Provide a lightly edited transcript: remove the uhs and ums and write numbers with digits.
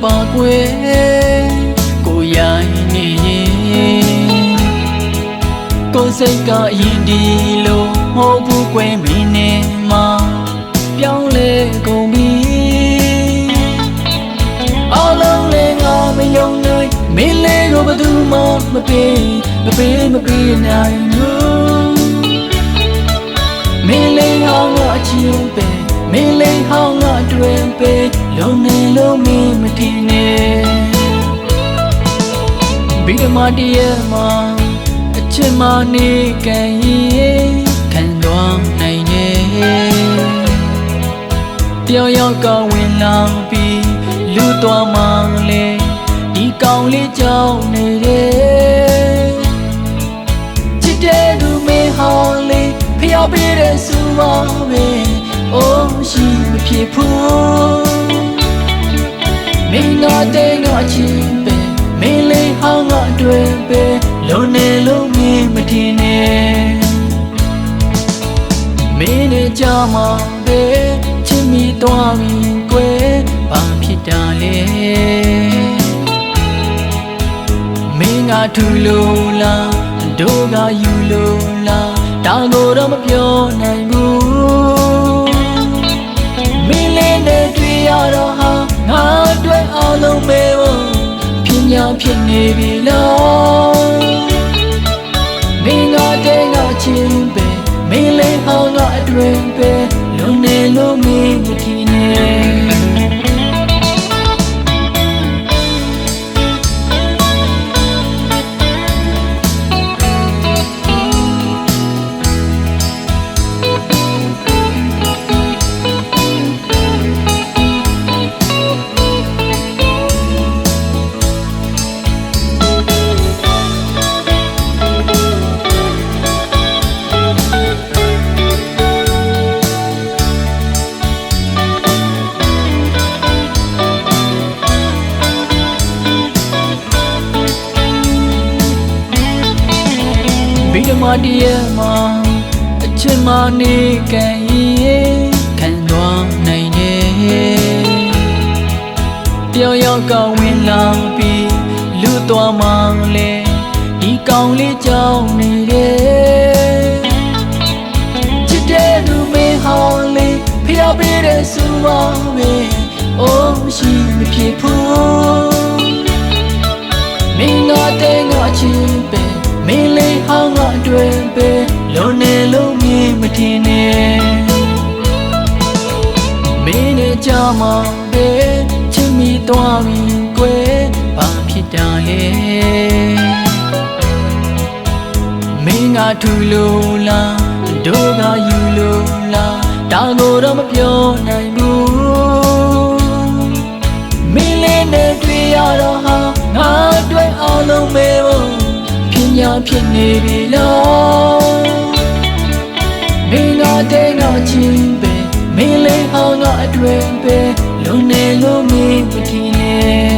ပါကွယ်ကိုရိုင်းနေရင်ကိုစိတ်ကအရင်ဒီလိုမဟုတ်ဘူးကွယ်မင်းနဲ့မှပြောင်းလဲကုန်ပြီအလုံးလေးငါမယုံနိုင်မင်းလေးကိုဘယ်သူမှမပေးနိုင်ဘူးမင်းလေးဟောင်းကအချင်းပဲမင်းလေးဟောင်းကအတွင်ပဲလုံးနေလုံးမင်းမထင်နဲ့ဘီဒမတည်းမှာအချစ်မနေကန်ရင်ခံသွားနိုင်ရဲ့တယောက်ယောက်ကဝင်လာပြီးလူသွားမှလေဒီကောင်လေးကြောက်နေတယ်ချစ်တဲ့သူမင်းဟောင်းလေးဖျောက်ပေးတဲ့စူပါပဲအိုးရှိမဖြစ်ဘူးမင်းကတဲ့ငါချင်းပဲမင်းလေးဟောင်းကအတွင်ပဲလုံးနေလုံးမင်းမထင်နဲ့မင်းနဲ့ကြမှာပဲချစ်မိသွားပြီကွယ်ဘာဖြစ်တာလဲမင်းကထူလို့လားတို့ကယူလို့လားဒါကိုတော့မပြောနိုင်ဘူးမင်းလေးနဲ့တွေ့ရတော့ဟာငါအတွက်အလုံးပဲဖြစ်ညာဖြစ်နေပြီလားမင်းကတဲ့ငါချင်းပဲမင်းလေးဟောင်းကအတွင်ပဲလုံးနေလုံးမင်းမထင်နဲ့ဘီဒမတည်းမှာအချစ်မနေကန်ရင်ခံသွားနိုင်တယ်တယောက်ယောက်ကဝင်လာပြီးလူသွားမှလေဒီကောင်လေးကြောက်နေတယ်ချစ်တဲ့သူမင်းဟောင်းလေးဖျောက်ပေးတဲ့စူပါပဲအိုးရှိမဖြစ်ဘူးမင်းကတဲ့ငါချင်းပဲမင်းလေးဟောင်းကအတွင်ပဲလုံးနေလုံးမင်းမထင်နဲ့မင်းနဲ့ကြမှာပဲချစ်မိသွားပြီကွယ်ဘာဖြစ်တာလဲမင်းကထူလို့လားတို့ကယူလို့လားဒါကိုတော့မပြောနိုင်ဘူးမင်းလေးနဲ့တွေ့ရတော့ဟာငါအတွက်အလုံးပဲညာဖြစ်နေပြီလားမင်းကတဲ့ငါချင်းပဲမင်းလေးဟောင်းကအတွင်ပဲလုံးနေလုံးမင်းမထင်နဲ့